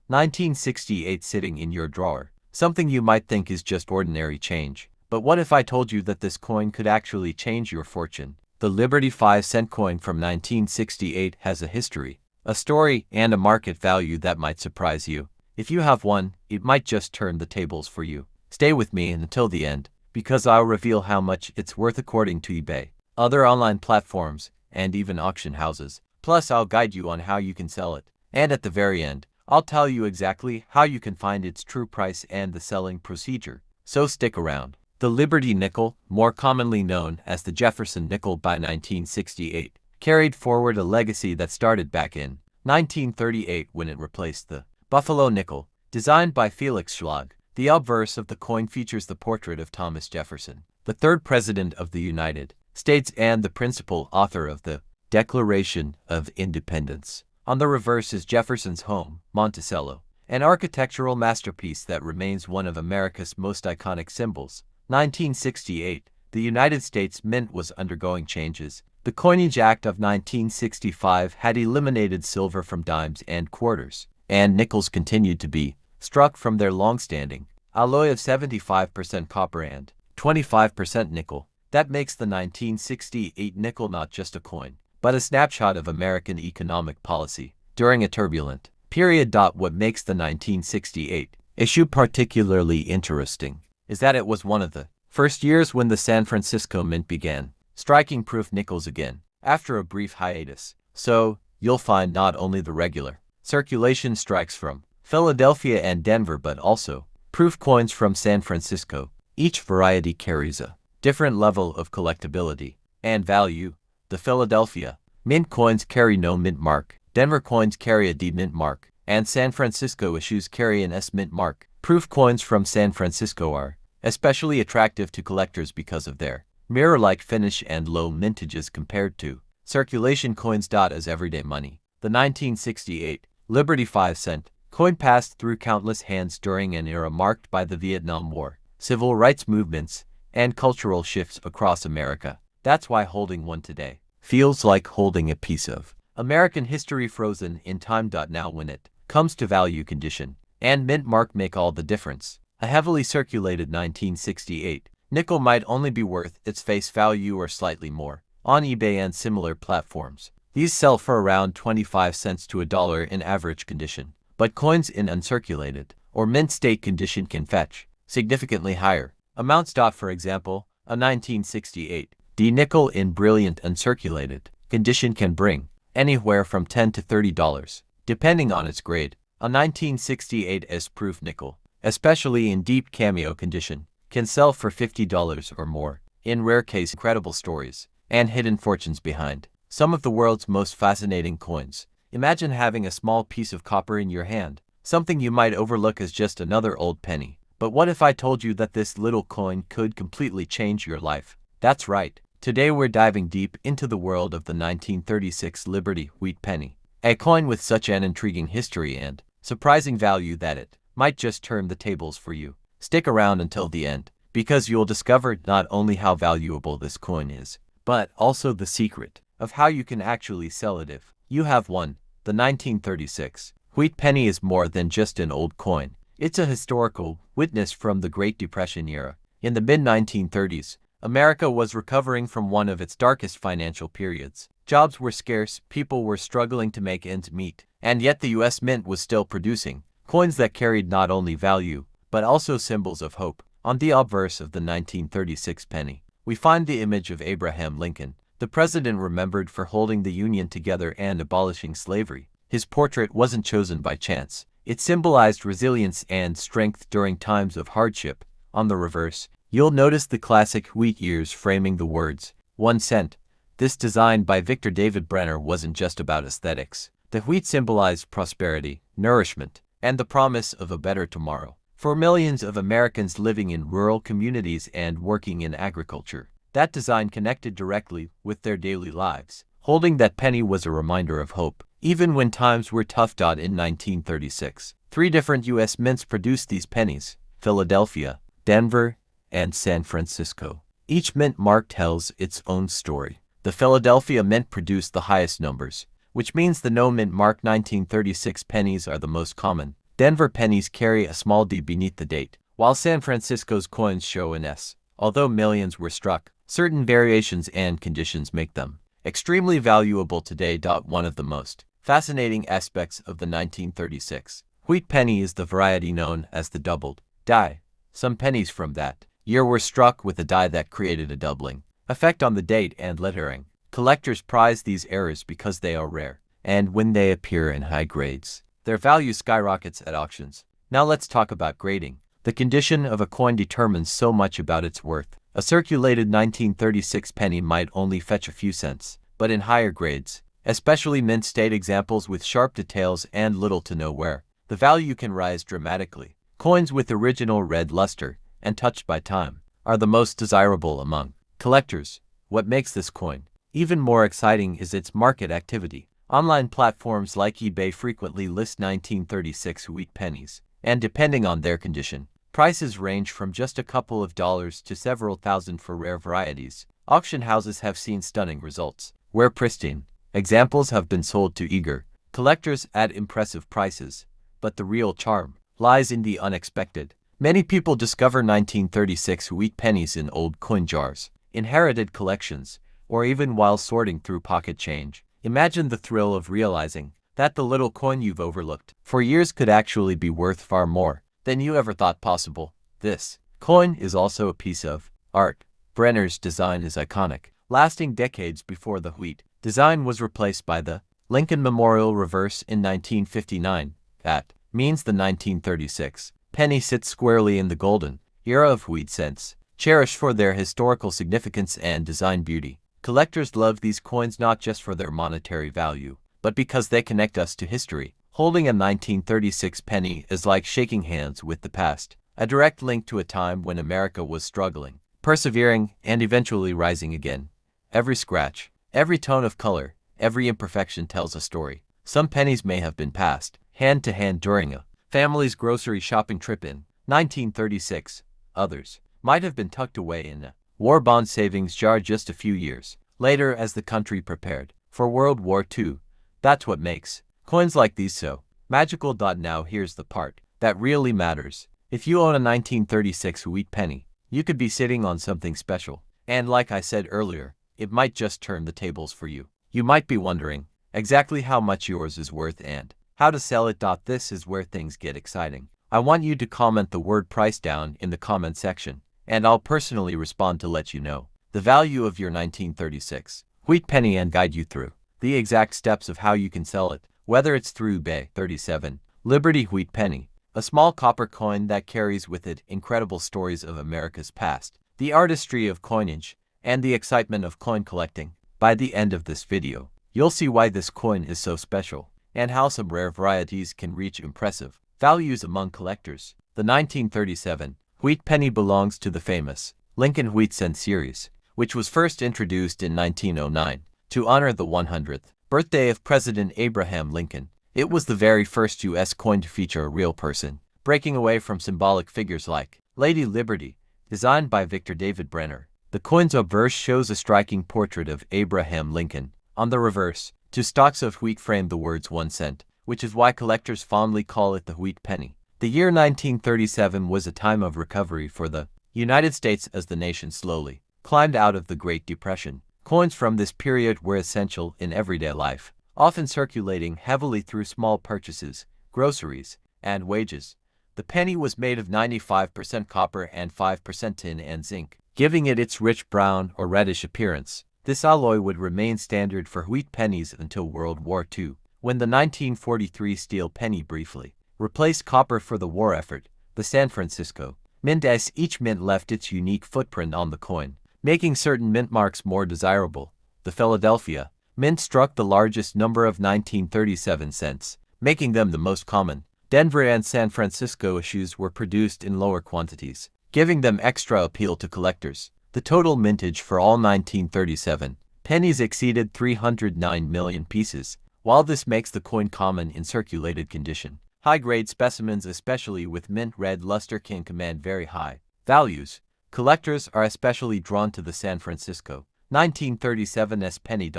1968 sitting in your drawer. Something you might think is just ordinary change. But what if I told you that this coin could actually change your fortune? The Liberty 5-cent coin from 1968 has a history, a story, and a market value that might surprise you. If you have one, it might just turn the tables for you. Stay with me until the end, because I'll reveal how much it's worth according to eBay, other online platforms, and even auction houses. Plus, I'll guide you on how you can sell it. And at the very end, I'll tell you exactly how you can find its true price and the selling procedure. So stick around. The Liberty nickel, more commonly known as the Jefferson nickel by 1968, carried forward a legacy that started back in 1938 when it replaced the Buffalo nickel, designed by Felix Schlag. The obverse of the coin features the portrait of Thomas Jefferson, the third president of the United States and the principal author of the Declaration of Independence. On the reverse is Jefferson's home, Monticello, an architectural masterpiece that remains one of America's most iconic symbols. 1968, the United States Mint was undergoing changes. The Coinage Act of 1965 had eliminated silver from dimes and quarters, and nickels continued to be struck from their long-standing alloy of 75% copper and 25% nickel. That makes the 1968 nickel not just a coin, but a snapshot of American economic policy during a turbulent period. What makes the 1968 issue particularly interesting is that it was one of the first years when the San Francisco Mint began striking proof nickels again, after a brief hiatus. So, you'll find not only the regular circulation strikes from Philadelphia and Denver but also proof coins from San Francisco. Each variety carries a different level of collectability and value. The Philadelphia Mint coins carry no mint mark, Denver coins carry a D mint mark, and San Francisco issues carry an S mint mark. Proof coins from San Francisco are especially attractive to collectors because of their mirror-like finish and low mintages compared to circulation coins. As everyday money, the 1968 Liberty 5-cent coin passed through countless hands during an era marked by the Vietnam War, civil rights movements, and cultural shifts across America. That's why holding one today feels like holding a piece of American history frozen in time. Now when it comes to value, condition and mint mark make all the difference. A heavily circulated 1968 nickel might only be worth its face value or slightly more on eBay and similar platforms. These sell for around 25 cents to $1 in average condition, but coins in uncirculated or mint state condition can fetch significantly higher amounts. For example, a 1968 D nickel in brilliant uncirculated condition can bring anywhere from $10 to $30, depending on its grade. A 1968 S-proof nickel, especially in deep cameo condition, can sell for $50 or more. In rare case, incredible stories and hidden fortunes behind some of the world's most fascinating coins. Imagine having a small piece of copper in your hand, something you might overlook as just another old penny. But what if I told you that this little coin could completely change your life? That's right. Today we're diving deep into the world of the 1936 Liberty Wheat Penny, a coin with such an intriguing history and surprising value that it might just turn the tables for you. Stick around until the end, because you'll discover not only how valuable this coin is, but also the secret of how you can actually sell it if you have one. The 1936 Wheat Penny is more than just an old coin. It's a historical witness from the Great Depression era. In the mid-1930s, America was recovering from one of its darkest financial periods. Jobs were scarce, people were struggling to make ends meet, and yet the U.S. Mint was still producing coins that carried not only value, but also symbols of hope. On the obverse of the 1936 penny, we find the image of Abraham Lincoln, the president remembered for holding the Union together and abolishing slavery. His portrait wasn't chosen by chance. It symbolized resilience and strength during times of hardship. On the reverse, you'll notice the classic wheat ears framing the words, 1 cent. This design by Victor David Brenner wasn't just about aesthetics. The wheat symbolized prosperity, nourishment, and the promise of a better tomorrow for millions of Americans living in rural communities and working in agriculture. That design connected directly with their daily lives. Holding that penny was a reminder of hope, even when times were tough. In 1936, 3 different U.S. mints produced these pennies: Philadelphia, Denver, and San Francisco. Each mint mark tells its own story. The Philadelphia Mint produced the highest numbers, which means the no mint mark 1936 pennies are the most common. Denver pennies carry a small D beneath the date, while San Francisco's coins show an S. Although millions were struck, certain variations and conditions make them extremely valuable today. One of the most fascinating aspects of the 1936 wheat penny is the variety known as the doubled die. Some pennies from that year were struck with a die that created a doubling effect on the date and lettering. Collectors prize these errors because they are rare, and when they appear in high grades, their value skyrockets at auctions. Now let's talk about grading. The condition of a coin determines so much about its worth. A circulated 1936 penny might only fetch a few cents, but in higher grades, especially mint state examples with sharp details and little to no wear, the value can rise dramatically. Coins with original red luster, and touched by time, are the most desirable among collectors. What makes this coin even more exciting is its market activity. Online platforms like eBay frequently list 1936 wheat pennies, and depending on their condition, prices range from just a couple of dollars to several thousand for rare varieties. Auction houses have seen stunning results, where pristine examples have been sold to eager collectors at impressive prices. But the real charm lies in the unexpected. Many people discover 1936 wheat pennies in old coin jars, inherited collections, or even while sorting through pocket change. Imagine the thrill of realizing that the little coin you've overlooked for years could actually be worth far more than you ever thought possible. This coin is also a piece of art. Brenner's design is iconic, lasting decades before the wheat design was replaced by the Lincoln Memorial reverse in 1959. That means the 1936 penny sits squarely in the golden era of wheat cents, cherished for their historical significance and design beauty. Collectors love these coins not just for their monetary value, but because they connect us to history. Holding a 1936 penny is like shaking hands with the past, a direct link to a time when America was struggling, persevering, and eventually rising again. Every scratch, every tone of color, every imperfection tells a story. Some pennies may have been passed hand to hand during a family's grocery shopping trip in 1936. Others might have been tucked away in a war bond savings jar just a few years later as the country prepared for World War II. That's what makes coins like these so magical. Now here's the part that really matters. If you own a 1936 wheat penny, you could be sitting on something special. And like I said earlier, it might just turn the tables for you. You might be wondering exactly how much yours is worth and how to sell it. This is where things get exciting. I want you to comment the word price down in the comment section, and I'll personally respond to let you know the value of your 1936 wheat penny and guide you through the exact steps of how you can sell it, whether it's through eBay. 37. Liberty Wheat Penny, a small copper coin that carries with it incredible stories of America's past, the artistry of coinage, and the excitement of coin collecting. By the end of this video, you'll see why this coin is so special, and how some rare varieties can reach impressive values among collectors. The 1937 wheat penny belongs to the famous Lincoln Wheat Cent series, which was first introduced in 1909 to honor the 100th birthday of President Abraham Lincoln. It was the very first U.S. coin to feature a real person, breaking away from symbolic figures like Lady Liberty, designed by Victor David Brenner. The coin's obverse shows a striking portrait of Abraham Lincoln. On the reverse, two stalks of wheat frame the words 1 cent, which is why collectors fondly call it the wheat penny. The year 1937 was a time of recovery for the United States as the nation slowly climbed out of the Great Depression. Coins from this period were essential in everyday life, often circulating heavily through small purchases, groceries, and wages. The penny was made of 95% copper and 5% tin and zinc, giving it its rich brown or reddish appearance. This alloy would remain standard for wheat pennies until World War II, when the 1943 steel penny briefly replaced copper for the war effort. The San Francisco Mint, as each mint left its unique footprint on the coin, making certain mint marks more desirable. The Philadelphia Mint struck the largest number of 1937 cents, making them the most common. Denver and San Francisco issues were produced in lower quantities, giving them extra appeal to collectors. The total mintage for all 1937 pennies exceeded 309 million pieces. While this makes the coin common in circulated condition, high-grade specimens, especially with mint red luster, can command very high values. Collectors are especially drawn to the San Francisco 1937 penny.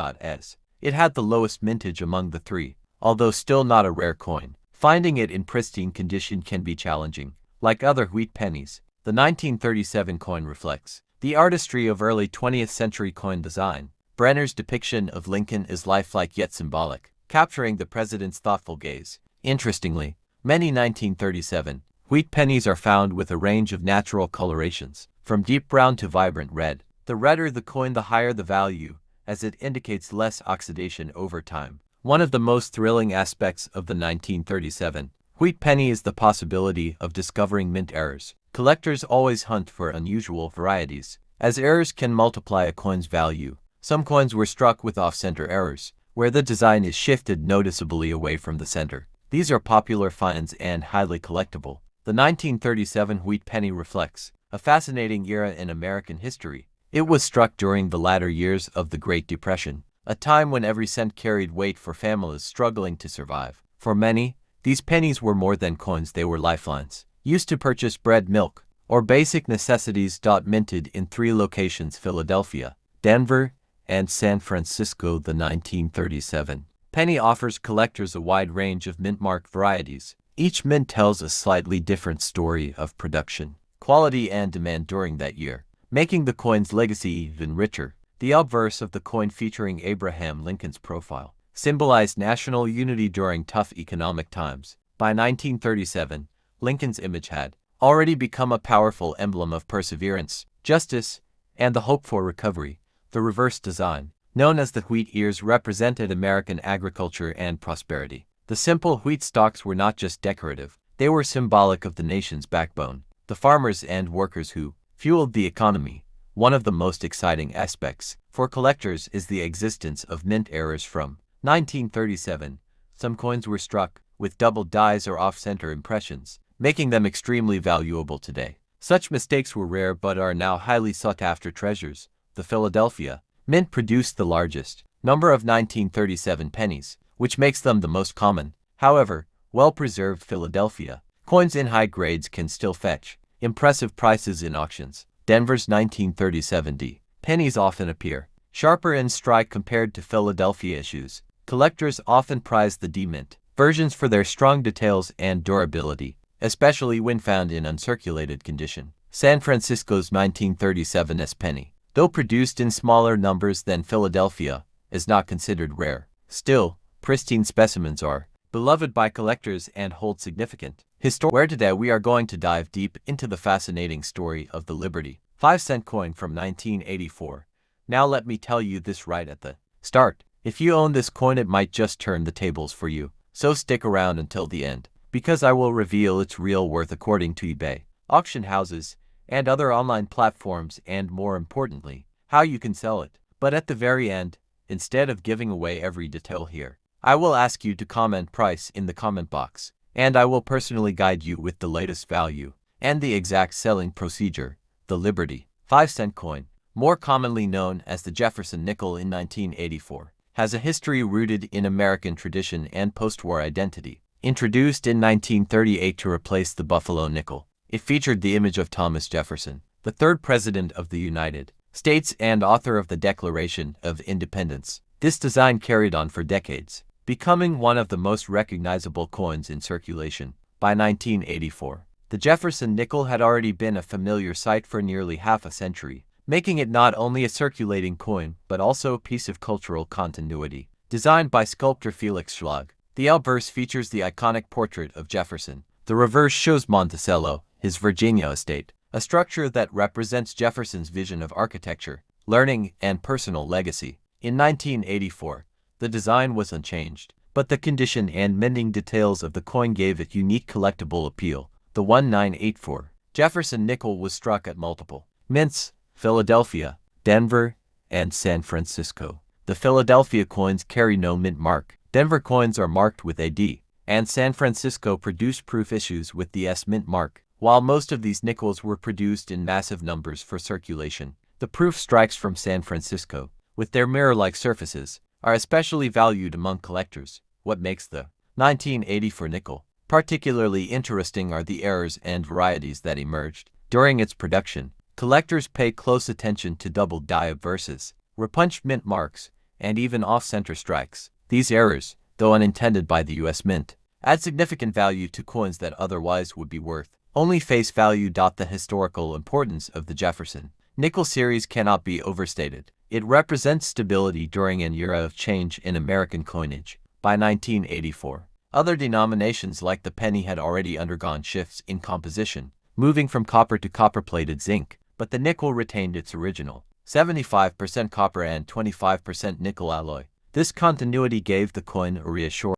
It had the lowest mintage among the three, although still not a rare coin. Finding it in pristine condition can be challenging. Like other wheat pennies, the 1937 coin reflects the artistry of early 20th century coin design. Brenner's depiction of Lincoln is lifelike yet symbolic, capturing the president's thoughtful gaze. Interestingly, many 1937 wheat pennies are found with a range of natural colorations, from deep brown to vibrant red. The redder the coin, the higher the value, as it indicates less oxidation over time. One of the most thrilling aspects of the 1937 wheat penny is the possibility of discovering mint errors. Collectors always hunt for unusual varieties, as errors can multiply a coin's value. Some coins were struck with off-center errors, where the design is shifted noticeably away from the center. These are popular finds and highly collectible. The 1937 wheat penny reflects a fascinating era in American history. It was struck during the latter years of the Great Depression, a time when every cent carried weight for families struggling to survive. For many, these pennies were more than coins, they were lifelines, used to purchase bread, milk, or basic necessities. Minted in 3 locations: Philadelphia, Denver, and San Francisco. The 1937 penny offers collectors a wide range of mint mark varieties. Each mint tells a slightly different story of production, quality, and demand during that year, making the coin's legacy even richer. The obverse of the coin, featuring Abraham Lincoln's profile, symbolized national unity during tough economic times. By 1937, Lincoln's image had already become a powerful emblem of perseverance, justice, and the hope for recovery. The reverse design, known as the wheat ears, represented American agriculture and prosperity. The simple wheat stalks were not just decorative, they were symbolic of the nation's backbone, the farmers and workers who fueled the economy. One of the most exciting aspects for collectors is the existence of mint errors from 1937. Some coins were struck with double dies or off-center impressions, making them extremely valuable today. Such mistakes were rare but are now highly sought-after treasures. The Philadelphia Mint produced the largest number of 1937 pennies, which makes them the most common. However, well-preserved Philadelphia coins in high grades can still fetch impressive prices in auctions. Denver's 1937 D pennies often appear sharper in strike compared to Philadelphia issues. Collectors often prize the D mint versions for their strong details and durability, especially when found in uncirculated condition. San Francisco's 1937 S penny, though produced in smaller numbers than Philadelphia, is not considered rare. Still, pristine specimens are beloved by collectors and hold significant history. Where today we are going to dive deep into the fascinating story of the Liberty 5-cent coin from 1984. Now let me tell you this right at the start. If you own this coin, it might just turn the tables for you. So stick around until the end, because I will reveal its real worth according to eBay, auction houses, and other online platforms, and more importantly, how you can sell it. But at the very end, instead of giving away every detail here, I will ask you to comment price in the comment box, and I will personally guide you with the latest value and the exact selling procedure. The Liberty 5-cent coin, more commonly known as the Jefferson nickel in 1984, has a history rooted in American tradition and post-war identity. Introduced in 1938 to replace the Buffalo nickel, it featured the image of Thomas Jefferson, the third president of the United States and author of the Declaration of Independence. This design carried on for decades, becoming one of the most recognizable coins in circulation. By 1984, the Jefferson nickel had already been a familiar sight for nearly half a century, making it not only a circulating coin but also a piece of cultural continuity. Designed by sculptor Felix Schlag, the obverse features the iconic portrait of Jefferson. The reverse shows Monticello, his Virginia estate, a structure that represents Jefferson's vision of architecture, learning, and personal legacy. In 1984, the design was unchanged, but the condition and mending details of the coin gave it unique collectible appeal. The 1984 Jefferson nickel was struck at multiple mints: Philadelphia, Denver, and San Francisco. The Philadelphia coins carry no mint mark. Denver coins are marked with a D, and San Francisco produced proof issues with the S mint mark. While most of these nickels were produced in massive numbers for circulation, the proof strikes from San Francisco, with their mirror-like surfaces, are especially valued among collectors. What makes the 1984 nickel particularly interesting are the errors and varieties that emerged during its production. Collectors pay close attention to double die obverses, repunched mint marks, and even off-center strikes. These errors, though unintended by the U.S. Mint, add significant value to coins that otherwise would be worth only face value. The historical importance of the Jefferson nickel series cannot be overstated. It represents stability during an era of change in American coinage. By 1984, other denominations like the penny had already undergone shifts in composition, moving from copper to copper-plated zinc, but the nickel retained its original 75% copper and 25% nickel alloy. This continuity gave the coin a reassurance